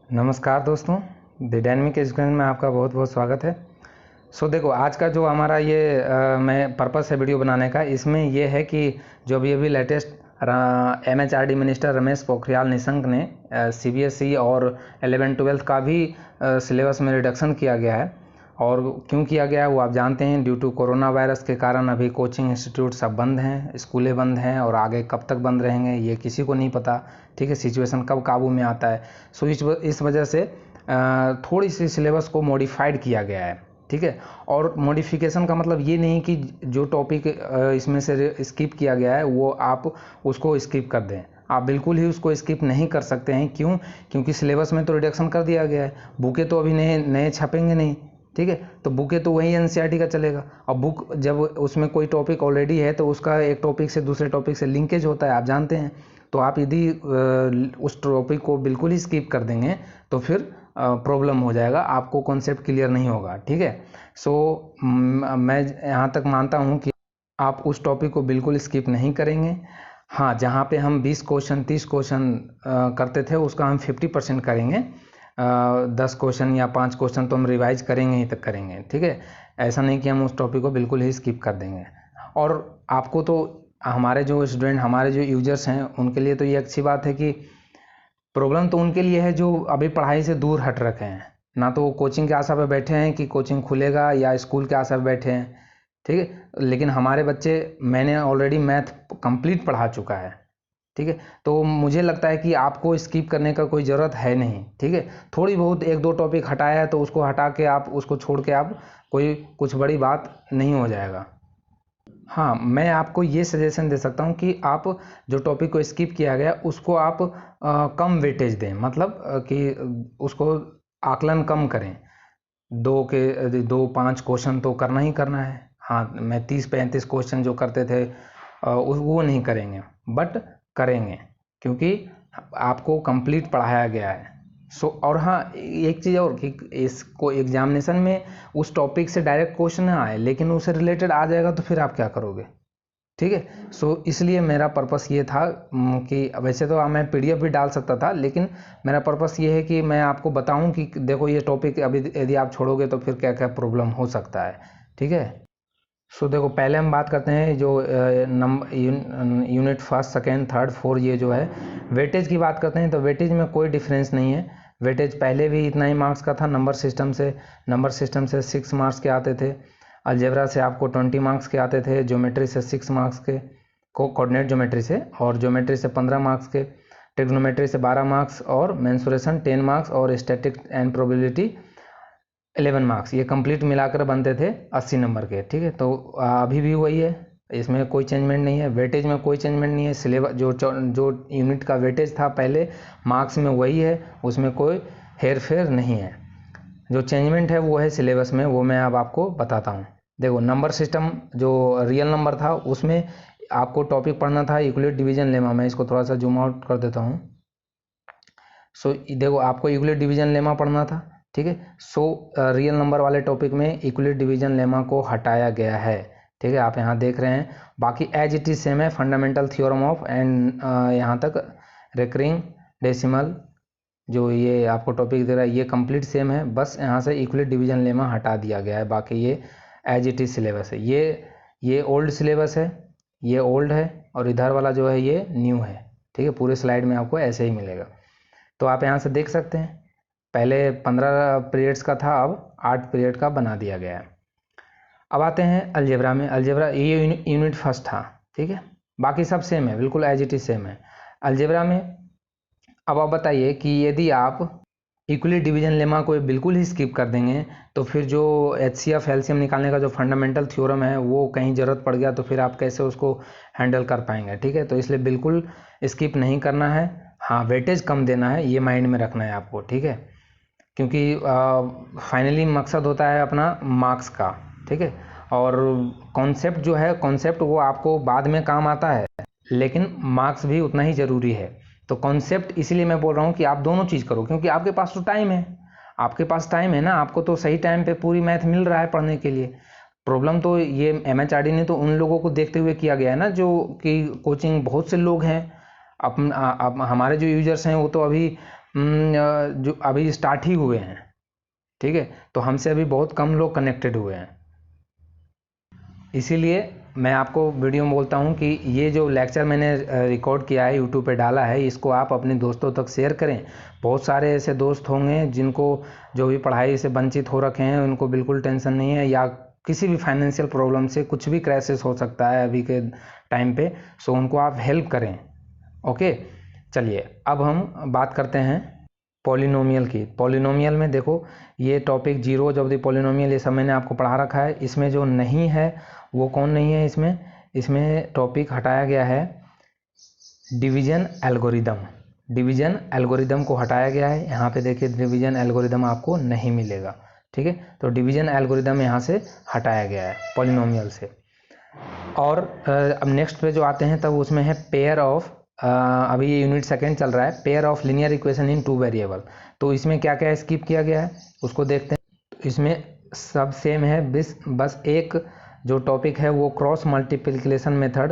नमस्कार दोस्तों, the dynamic education में आपका बहुत बहुत स्वागत है। देखो, आज का जो हमारा ये मैं पर्पस है वीडियो बनाने का, इसमें ये है कि जो अभी latest MHRD minister Ramesh Pokhriyal Nishank ने CBSE और 11-12 का भी सिलेबस में रिडक्शन किया गया है। और क्यों किया गया है वो आप जानते हैं। ड्यू टू कोरोना वायरस के कारण अभी कोचिंग इंस्टीट्यूट सब बंद हैं, स्कूलें बंद हैं और आगे कब तक बंद रहेंगे ये किसी को नहीं पता। ठीक है, सिचुएशन कब काबू में आता है। इस वजह से थोड़ी सी सिलेबस को मॉडिफाइड किया गया है। ठीक है, और मॉडिफिकेशन का मतलब ये नहीं कि जो टॉपिक इसमें से स्किप किया गया है वो आप उसको स्किप कर दें। आप बिल्कुल ही उसको स्किप नहीं कर सकते हैं। क्यों? क्योंकि सिलेबस में तो रिडक्शन कर दिया गया है। बुकें तो अभी नए छपेंगे नहीं। ठीक है, तो बुकें तो वही NCERT का चलेगा। अब बुक जब उसमें कोई टॉपिक ऑलरेडी है तो उसका एक टॉपिक से दूसरे टॉपिक से लिंकेज होता है, आप जानते हैं। तो आप यदि उस टॉपिक को बिल्कुल ही स्किप कर देंगे तो फिर प्रॉब्लम हो जाएगा, आपको कॉन्सेप्ट क्लियर नहीं होगा। ठीक है, मैं यहाँ तक मानता हूँ कि आप उस टॉपिक को बिल्कुल स्किप नहीं करेंगे। हाँ, जहाँ पे हम 20 क्वेश्चन 30 क्वेश्चन करते थे उसका हम 50% करेंगे। 10 क्वेश्चन या 5 क्वेश्चन तो हम रिवाइज करेंगे ही तक करेंगे। ठीक है, ऐसा नहीं कि हम उस टॉपिक को बिल्कुल ही स्किप कर देंगे। और आपको तो हमारे जो स्टूडेंट, हमारे जो यूजर्स हैं, उनके लिए तो ये अच्छी बात है कि प्रॉब्लम तो उनके लिए है जो अभी पढ़ाई से दूर हट रखे हैं। ना तो वो कोचिंग के आशा पे बैठे हैं कि कोचिंग खुलेगा या स्कूल के आशा पे बैठे हैं। ठीक है, लेकिन हमारे बच्चे, मैंने ऑलरेडी मैथ कंप्लीट पढ़ा चुका है। ठीक है, तो मुझे लगता है कि आपको स्किप करने का कोई ज़रूरत है नहीं। ठीक है, थोड़ी बहुत 1-2 टॉपिक हटाया है तो उसको हटा के आप उसको छोड़ के आप कुछ बड़ी बात नहीं हो जाएगा। हाँ, मैं आपको ये सजेशन दे सकता हूँ कि आप जो टॉपिक को स्किप किया गया उसको आप कम वेटेज दें। मतलब कि उसको आकलन कम करें। 5 क्वेश्चन तो करना ही करना है। हाँ, मैं 30-35 क्वेश्चन जो करते थे वो नहीं करेंगे, बट करेंगे क्योंकि आपको कंप्लीट पढ़ाया गया है। और हाँ, एक चीज़ और कि इसको एग्जामिनेशन में उस टॉपिक से डायरेक्ट क्वेश्चन ना आए लेकिन उससे रिलेटेड आ जाएगा तो फिर आप क्या करोगे। ठीक है, इसलिए मेरा पर्पस ये था कि वैसे तो मैं PDF भी डाल सकता था, लेकिन मेरा पर्पस ये है कि मैं आपको बताऊं कि देखो ये टॉपिक अभी यदि आप छोड़ोगे तो फिर क्या क्या प्रॉब्लम हो सकता है। ठीक है, देखो, पहले हम बात करते हैं जो unit first, second, third, fourth, ये जो है वेटेज की बात करते हैं। तो वेटेज में कोई डिफरेंस नहीं है। वेटेज पहले भी इतना ही मार्क्स का था। नंबर सिस्टम से 6 मार्क्स के आते थे। अलजेब्रा से आपको 20 मार्क्स के आते थे। ज्योमेट्री से 6 मार्क्स के, कोऑर्डिनेट ज्योमेट्री से, और ज्योमेट्री से 15 मार्क्स के, ट्रिग्नोमेट्री से 12 मार्क्स, और मेंसुरेशन 10 मार्क्स, और स्टैटिक एंड प्रोबेबिलिटी 11 मार्क्स। ये कंप्लीट मिलाकर बनते थे 80 नंबर के। ठीक है, तो अभी भी वही है, इसमें कोई चेंजमेंट नहीं है। वेटेज में कोई चेंजमेंट नहीं है। सिलेबस जो यूनिट का वेटेज था पहले, मार्क्स में वही है, उसमें कोई हेर फेर नहीं है। जो चेंजमेंट है वो है सिलेबस में, वो मैं अब आपको बताता हूँ। देखो, नंबर सिस्टम जो रियल नंबर था उसमें आपको टॉपिक पढ़ना था यूक्लिड डिवीजन लेमा। मैं इसको थोड़ा सा जूम आउट कर देता हूँ। देखो, आपको यूक्लिड डिवीजन लेमा पढ़ना था। ठीक है, रियल नंबर वाले टॉपिक में यूक्लिड डिवीजन लेमा को हटाया गया है। ठीक है, आप यहाँ देख रहे हैं। बाकी एज इट इज सेम है। फंडामेंटल थ्योरम ऑफ एंड यहाँ तक रिकरिंग डेसिमल, जो ये आपको टॉपिक दे रहा है, ये कंप्लीट सेम है। बस यहाँ से यूक्लिड डिवीजन लेमा हटा दिया गया है। बाकी ये एज इट इज सिलेबस है। ये ओल्ड सिलेबस है, ये ओल्ड है, और इधर वाला जो है ये न्यू है। ठीक है, पूरे स्लाइड में आपको ऐसे ही मिलेगा। तो आप यहाँ से देख सकते हैं, पहले 15 पीरियड्स का था, अब 8 पीरियड का बना दिया गया है। अब आते हैं अलजेब्रा में। अलजेब्रा ये यूनिट फर्स्ट था। ठीक है, बाकी सब सेम है, बिल्कुल एज इट इज सेम है। अलजेब्रा में अब आप बताइए कि यदि आप इक्वली डिवीजन लेमा को बिल्कुल ही स्किप कर देंगे तो फिर जो HCF एलसीएम निकालने का जो फंडामेंटल थ्योरम है वो कहीं ज़रूरत पड़ गया तो फिर आप कैसे उसको हैंडल कर पाएंगे। ठीक है, तो इसलिए बिल्कुल स्किप नहीं करना है। हाँ, वेटेज कम देना है, ये माइंड में रखना है आपको। ठीक है, क्योंकि फाइनली मकसद होता है अपना मार्क्स का। ठीक है, और कॉन्सेप्ट जो है, कॉन्सेप्ट वो आपको बाद में काम आता है, लेकिन मार्क्स भी उतना ही ज़रूरी है। तो कॉन्सेप्ट इसीलिए मैं बोल रहा हूँ कि आप दोनों चीज़ करो, क्योंकि आपके पास तो टाइम है। आपके पास टाइम है ना, आपको तो सही टाइम पे पूरी मैथ मिल रहा है पढ़ने के लिए। प्रॉब्लम तो ये MHRD ने तो उन लोगों को देखते हुए किया गया है ना, जो कि कोचिंग बहुत से लोग हैं। अब हमारे जो यूजर्स हैं वो तो अभी जो अभी स्टार्ट ही हुए हैं, ठीक है, तो हमसे अभी बहुत कम लोग कनेक्टेड हुए हैं। इसीलिए मैं आपको वीडियो में बोलता हूँ कि ये जो लेक्चर मैंने रिकॉर्ड किया है, यूट्यूब पे डाला है, इसको आप अपने दोस्तों तक शेयर करें। बहुत सारे ऐसे दोस्त होंगे जिनको जो भी पढ़ाई से वंचित हो रखे हैं, उनको बिल्कुल टेंशन नहीं है, या किसी भी फाइनेंशियल प्रॉब्लम से कुछ भी क्राइसिस हो सकता है अभी के टाइम पे, सो उनको आप हेल्प करें। ओके, चलिए अब हम बात करते हैं पॉलिनोमियल की। पॉलिनोमियल में देखो, ये topic zeros of the polynomial ये सब मैंने आपको पढ़ा रखा है। इसमें जो नहीं है वो कौन नहीं है, इसमें टॉपिक हटाया गया है डिवीजन एल्गोरिदम। डिवीजन एल्गोरिदम को हटाया गया है। यहाँ पे देखिए डिवीजन एल्गोरिदम आपको नहीं मिलेगा, ठीक है, तो डिवीजन एल्गोरिदम यहाँ से हटाया गया है पॉलिनोमियल से। और अब नेक्स्ट पे जो आते हैं तब उसमें है पेयर ऑफ, अभी ये यूनिट सेकंड चल रहा है, pair of linear equation in two variable. तो इसमें क्या क्या स्किप किया गया है उसको देखते हैं। तो इसमें सब सेम है, बस एक जो टॉपिक है वो cross multiplication method,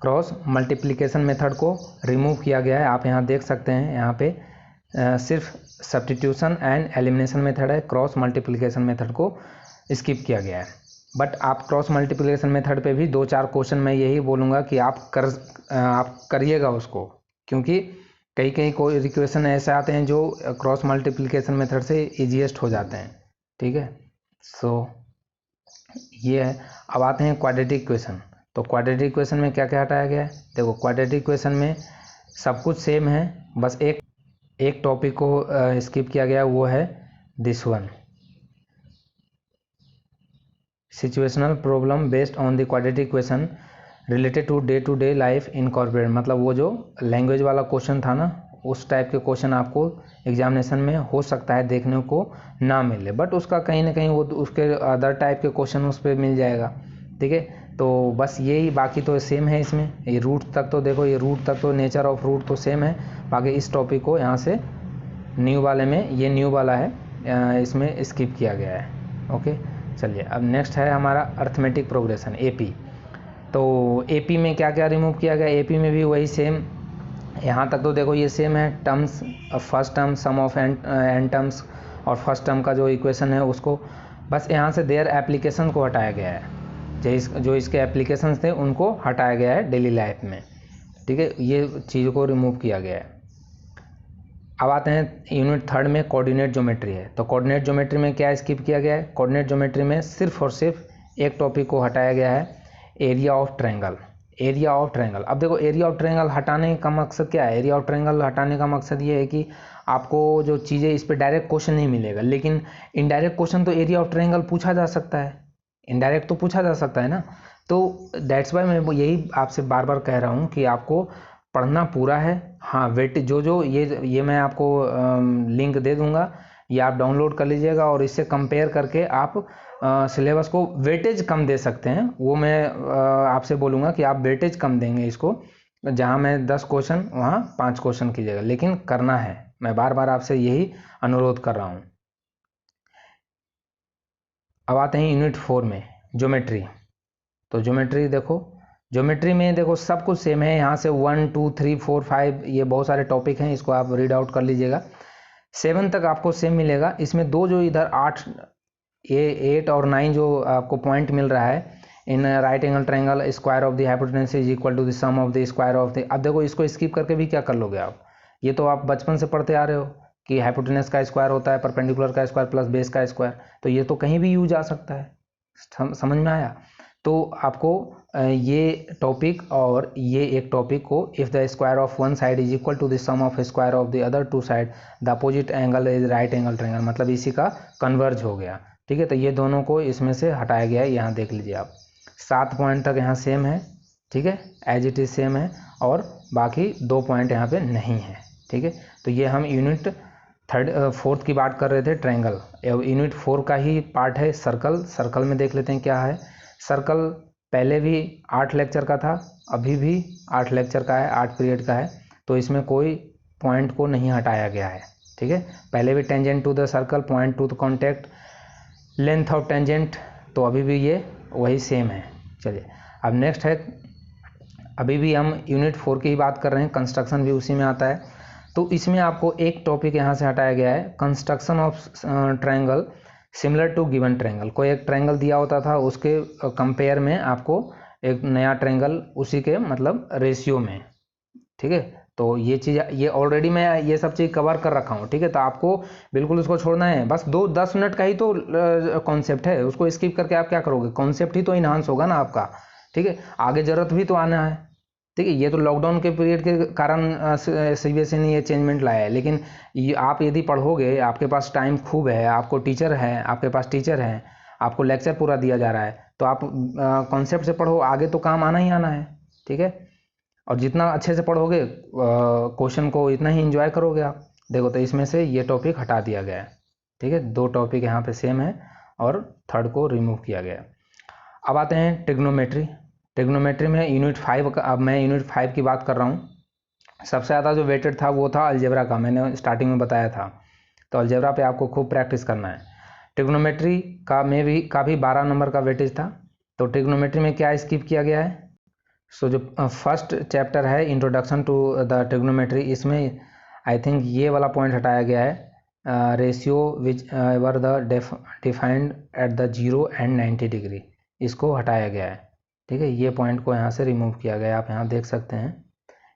cross multiplication method को रिमूव किया गया है। आप यहाँ देख सकते हैं, यहाँ पे सिर्फ सब्स्टिट्यूशन एंड एलिमिनेशन मेथड है, क्रॉस मल्टीप्लिकेशन मेथड को स्किप किया गया है। बट आप क्रॉस मल्टीप्लिकेशन मेथड पे भी 2-4 क्वेश्चन मैं यही बोलूँगा कि आप करिएगा उसको, क्योंकि कई कोई इक्वेशन ऐसे आते हैं जो क्रॉस मल्टीप्लिकेशन मेथड से ईजीएस्ट हो जाते हैं, ठीक है। सो ये है। अब आते हैं क्वाड्रेटिक इक्वेशन। तो क्वाड्रेटिक इक्वेशन में क्या क्या हटाया गया है, देखो क्वाड्रेटिक इक्वेशन में सब कुछ सेम है, बस एक टॉपिक को स्किप किया गया, वो है this one, situational problem based on the quadratic equation related to day life in corporate. मतलब वो जो लैंग्वेज वाला क्वेश्चन था ना, उस टाइप के क्वेश्चन आपको एग्जामिनेशन में हो सकता है देखने को ना मिले, बट उसका कहीं ना कहीं वो उसके अदर टाइप के क्वेश्चन उस पर मिल जाएगा, ठीक है। तो बस यही, बाकी तो सेम है इसमें। ये रूट तक तो देखो, ये रूट तक तो नेचर ऑफ रूट तो सेम है। बाकी इस टॉपिक को यहाँ से न्यू वाले में, ये न्यू वाला है, इसमें स्किप किया गया है। ओके, चलिए अब नेक्स्ट है हमारा अर्थमेटिक प्रोग्रेशन, एपी। तो एपी में क्या क्या रिमूव किया गया, एपी में भी वही सेम। यहाँ तक तो देखो ये सेम है, terms, first term sum of n terms, और फर्स्ट टर्म का जो इक्वेशन है उसको, बस यहाँ से देयर एप्लीकेशन को हटाया गया है। जो इसके एप्लीकेशंस थे उनको हटाया गया है डेली लाइफ में, ठीक है, ये चीज़ को रिमूव किया गया है। अब आते हैं यूनिट थर्ड में, कोऑर्डिनेट ज्योमेट्री है। तो कोऑर्डिनेट ज्योमेट्री में क्या स्किप किया गया है, कोऑर्डिनेट ज्योमेट्री में सिर्फ और सिर्फ एक टॉपिक को हटाया गया है, area of triangle. Area of triangle, अब देखो एरिया ऑफ ट्रायंगल हटाने का मकसद क्या है, एरिया ऑफ ट्रायंगल हटाने का मकसद ये है कि आपको जो चीज़ें, इस पर डायरेक्ट क्वेश्चन नहीं मिलेगा, लेकिन इनडायरेक्ट क्वेश्चन तो एरिया ऑफ ट्रायंगल पूछा जा सकता है, इनडायरेक्ट तो पूछा जा सकता है ना। तो दैट्स वाई मैं यही आपसे बार बार कह रहा हूँ कि आपको पढ़ना पूरा है। हाँ, वेट जो ये मैं आपको लिंक दे दूंगा, ये आप डाउनलोड कर लीजिएगा और इससे कंपेयर करके आप सिलेबस को वेटेज कम दे सकते हैं। वो मैं आपसे बोलूँगा कि आप वेटेज कम देंगे इसको, जहाँ मैं 10 क्वेश्चन वहाँ 5 क्वेश्चन कीजिएगा, लेकिन करना है। मैं बार बार आपसे यही अनुरोध कर रहा हूँ। अब आते हैं यूनिट 4 में, ज्योमेट्री। तो ज्योमेट्री देखो, ज्योमेट्री में देखो सब कुछ सेम है। यहाँ से 1 2 3 4 5 ये बहुत सारे टॉपिक हैं, इसको आप रीड आउट कर लीजिएगा। 7 तक आपको सेम मिलेगा। इसमें दो जो इधर 8 और 9 जो आपको पॉइंट मिल रहा है, in right angle triangle square of the hypotenuse is equal to the sum of the square of the. अब देखो इसको स्किप करके भी क्या कर लोगे आप, ये तो आप बचपन से पढ़ते आ रहे हो कि हाइपोटेन्यूज का स्क्वायर होता है परपेंडिकुलर का स्क्वायर प्लस बेस का स्क्वायर, तो ये तो कहीं भी यूज आ सकता है। समझ में आया? तो आपको ये टॉपिक और ये एक टॉपिक को, if the square of one side is equal to the sum of square of the other two side the opposite angle is right angle triangle, मतलब इसी का कन्वर्ज हो गया, ठीक है। तो ये दोनों को इसमें से हटाया गया है। यहाँ देख लीजिए आप, 7 पॉइंट तक यहाँ सेम है, ठीक है, एज इट इज सेम है, और बाकी 2 पॉइंट यहाँ पे नहीं है, ठीक है। तो ये हम यूनिट 4 की बात कर रहे थे, ट्रायंगल। यूनिट 4 का ही पार्ट है सर्कल। सर्कल में देख लेते हैं क्या है। सर्कल पहले भी 8 लेक्चर का था, अभी भी 8 लेक्चर का है, 8 पीरियड का है, तो इसमें कोई पॉइंट को नहीं हटाया गया है, ठीक है। पहले भी tangent to the circle, point to the contact, length of tangent, तो अभी भी ये वही सेम है। चलिए अब नेक्स्ट है, अभी भी हम यूनिट 4 की ही बात कर रहे हैं, कंस्ट्रक्शन भी उसी में आता है। तो इसमें आपको एक टॉपिक यहाँ से हटाया गया है, construction of triangle similar to given triangle. कोई एक ट्रायंगल दिया होता था, उसके कंपेयर में आपको एक नया ट्रायंगल उसी के मतलब रेशियो में, ठीक है। तो ये चीज़, ये ऑलरेडी मैं ये सब चीज़ कवर कर रखा हूँ, ठीक है। तो आपको बिल्कुल उसको छोड़ना है, बस 10 मिनट का ही तो कॉन्सेप्ट है, उसको स्किप करके आप क्या करोगे, कॉन्सेप्ट ही तो इन्हांस होगा ना आपका, ठीक है। आगे ज़रूरत भी तो आना है, ठीक है। ये तो लॉकडाउन के पीरियड के कारण सीबीएसई ने ये चेंजमेंट लाया है, लेकिन ये आप यदि पढ़ोगे, आपके पास टाइम खूब है, आपको टीचर है, आपके पास टीचर है, आपको लेक्चर पूरा दिया जा रहा है, तो आप कॉन्सेप्ट से पढ़ो, आगे तो काम आना ही आना है, ठीक है। और जितना अच्छे से पढ़ोगे क्वेश्चन को, इतना ही एंजॉय करोगे आप। देखो, तो इसमें से ये टॉपिक हटा दिया गया है, ठीक है। 2 टॉपिक यहाँ पे सेम है और थर्ड को रिमूव किया गया है। अब आते हैं ट्रिग्नोमेट्री। ट्रिग्नोमेट्री में यूनिट 5 का, अब मैं यूनिट 5 की बात कर रहा हूँ। सबसे ज़्यादा जो वेटेड था वो था अलजेब्रा का, मैंने स्टार्टिंग में बताया था। तो अलजेब्रा पे आपको खूब प्रैक्टिस करना है। ट्रिग्नोमेट्री का में भी काफ़ी 12 नंबर का वेटेज था। तो ट्रिग्नोमेट्री में क्या स्किप किया गया है, सो जो फर्स्ट चैप्टर है इंट्रोडक्शन टू द ट्रिग्नोमेट्री, इसमें आई थिंक ये वाला पॉइंट हटाया गया है, ratio which were the defined at the 0 and 90 degree, इसको हटाया गया है, ठीक है। ये पॉइंट को यहाँ से रिमूव किया गया है, आप यहाँ देख सकते हैं।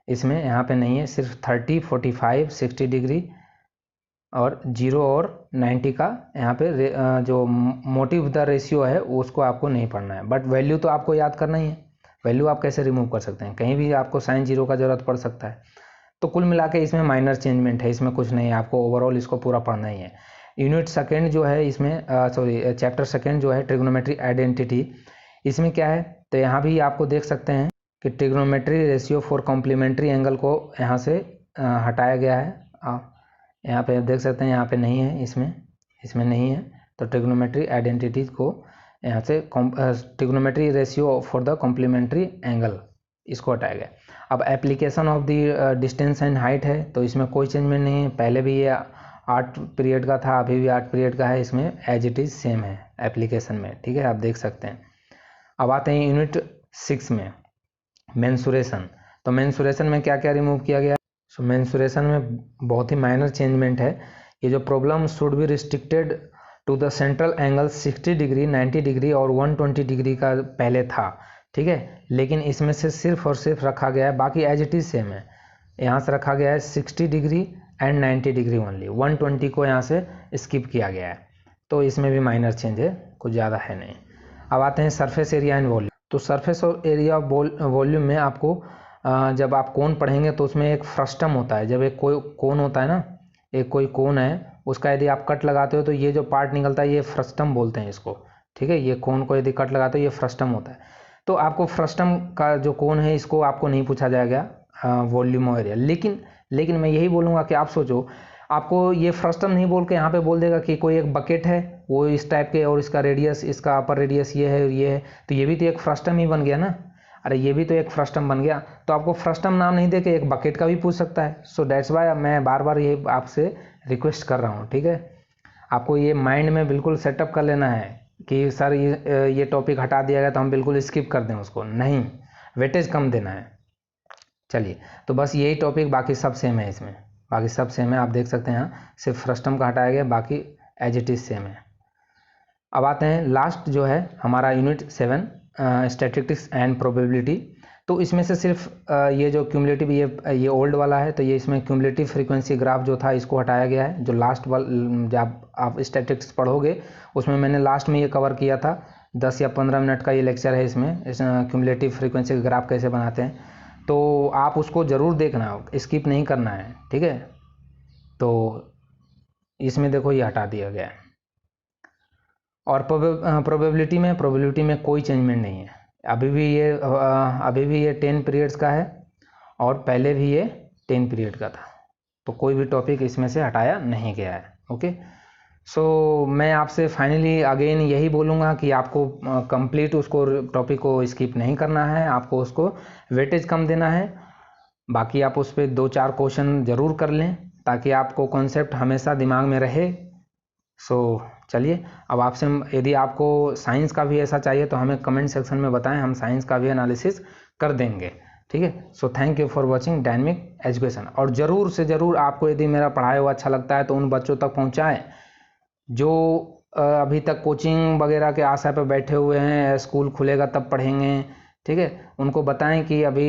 इसमें यहाँ पे नहीं है, सिर्फ 30, 45, 60 डिग्री और 0 और 90 का यहाँ पे जो मोटिव द रेशियो है उसको आपको नहीं पढ़ना है, बट वैल्यू तो आपको याद करना ही है। वैल्यू आप कैसे रिमूव कर सकते हैं, कहीं भी आपको साइन 0 का ज़रूरत पड़ सकता है। तो कुल मिला के इसमें माइनर चेंजमेंट है, इसमें कुछ नहीं है, आपको ओवरऑल इसको पूरा पढ़ना ही है। यूनिट सेकेंड जो है इसमें, चैप्टर सेकेंड जो है ट्रिग्नोमेट्री आइडेंटिटी, इसमें क्या है, तो यहाँ भी आपको देख सकते हैं कि trigonometry ratio for complementary angle को यहाँ से हटाया गया है। यहाँ पे आप देख सकते हैं, यहाँ पे नहीं है, इसमें नहीं है। तो ट्रिग्नोमेट्री आइडेंटिटीज को यहाँ से trigonometry ratio for the complementary angle, इसको हटाया गया। अब application of the distance and height है, तो इसमें कोई चेंजमेंट नहीं है। पहले भी ये 8 पीरियड का था, अभी भी 8 पीरियड का है, इसमें एज इट इज़ सेम है एप्लीकेशन में, ठीक है, आप देख सकते हैं। अब आते हैं यूनिट 6 में, मेंसुरेशन। तो मेंसुरेशन में क्या क्या रिमूव किया गया है, सो मेंसुरेशन में बहुत ही माइनर चेंजमेंट है। ये जो problem should be restricted to the central angle 60 degree, 90 degree और 120 डिग्री का पहले था, ठीक है। लेकिन इसमें से सिर्फ और सिर्फ रखा गया है, बाकी एज इट इज सेम है। यहाँ से रखा गया है 60 डिग्री एंड 90 डिग्री ओनली, 120 को यहाँ से स्किप किया गया है। तो इसमें भी माइनर चेंज है, कुछ ज़्यादा है नहीं। अब आते हैं सरफेस एरिया एंड वॉल्यूम। तो सरफेस और एरिया वॉल्यूम में आपको जब आप कोन पढ़ेंगे तो उसमें एक फ्रस्टम होता है। जब एक कोई कोन होता है ना, एक कोई कोन है, उसका यदि आप कट लगाते हो तो ये जो पार्ट निकलता है ये फ्रस्टम बोलते हैं इसको, ठीक है। ये कोन को यदि कट लगाते हो ये फ्रस्टम होता है। तो आपको फ्रस्टम का जो कोन है इसको आपको नहीं पूछा जाएगा वॉल्यूम और एरिया, लेकिन मैं यही बोलूँगा कि आप सोचो, आपको ये फ्रस्टम नहीं बोल के यहाँ पे बोल देगा कि कोई एक बकेट है वो इस टाइप के और इसका रेडियस, इसका अपर रेडियस ये है और ये है, तो ये भी तो एक फ्रस्टम ही बन गया ना। अरे ये भी तो एक फ्रस्टम बन गया, तो आपको फ्रस्टम नाम नहीं दे के एक बकेट का भी पूछ सकता है। सो दैट्स वाई मैं बार बार ये आपसे रिक्वेस्ट कर रहा हूँ, ठीक है। आपको ये माइंड में बिल्कुल सेटअप कर लेना है कि सर ये टॉपिक हटा दिया गया तो हम बिल्कुल स्किप कर दें उसको, नहीं, वेटेज कम देना है। चलिए, तो बस यही टॉपिक, बाकी सब सेम है, इसमें बाकी सब सेम है, आप देख सकते हैं यहाँ सिर्फ फ्रस्टम का हटाया गया, बाकी एज इट इज सेम है। अब आते हैं लास्ट जो है हमारा यूनिट 7, स्टैटिस्टिक्स एंड प्रोबेबिलिटी। तो इसमें से सिर्फ ये जो क्यूमुलेटिव, ये ओल्ड वाला है, तो ये इसमें क्यूमुलेटिव फ्रीक्वेंसी ग्राफ जो था इसको हटाया गया है। जो लास्ट वाला, जब आप स्टैटिस्टिक्स पढ़ोगे उसमें मैंने लास्ट में ये कवर किया था, 10 या 15 मिनट का ये लेक्चर है, इसमें क्यूमुलेटिव फ्रीक्वेंसी ग्राफ कैसे बनाते हैं, तो आप उसको ज़रूर देखना, स्किप नहीं करना है, ठीक है। तो इसमें देखो ये हटा दिया गया है। और प्रोबेबिलिटी में कोई चेंजमेंट नहीं है, अभी भी ये 10 पीरियड्स का है और पहले भी ये 10 पीरियड का था, तो कोई भी टॉपिक इसमें से हटाया नहीं गया है, ओके। सो मैं आपसे फाइनली अगेन यही बोलूँगा कि आपको कंप्लीट उसको टॉपिक को स्किप नहीं करना है, आपको उसको वेटेज कम देना है। बाकी आप उस पर 2-4 क्वेश्चन ज़रूर कर लें ताकि आपको कॉन्सेप्ट हमेशा दिमाग में रहे। सो चलिए, अब आपसे यदि आपको साइंस का भी ऐसा चाहिए तो हमें कमेंट सेक्शन में बताएं, हम साइंस का भी एनालिसिस कर देंगे, ठीक है। So thank you for watching dynamic education. और ज़रूर से ज़रूर आपको यदि मेरा पढ़ाया हुआ अच्छा लगता है तो उन बच्चों तक पहुँचाएँ जो अभी तक कोचिंग वगैरह के आशा पर बैठे हुए हैं, स्कूल खुलेगा तब पढ़ेंगे, ठीक है। उनको बताएं कि अभी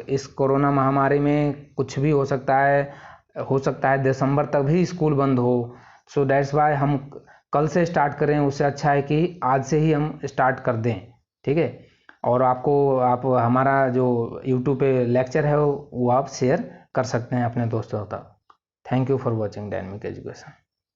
इस कोरोना महामारी में कुछ भी हो सकता है दिसंबर तक भी स्कूल बंद हो। सो दैट्स वाई हम कल से स्टार्ट करें, उससे अच्छा है कि आज से ही हम स्टार्ट कर दें, ठीक है। और आप हमारा जो यूट्यूब पे लेक्चर है वो आप शेयर कर सकते हैं अपने दोस्तों तक। Thank you for watching dynamic education.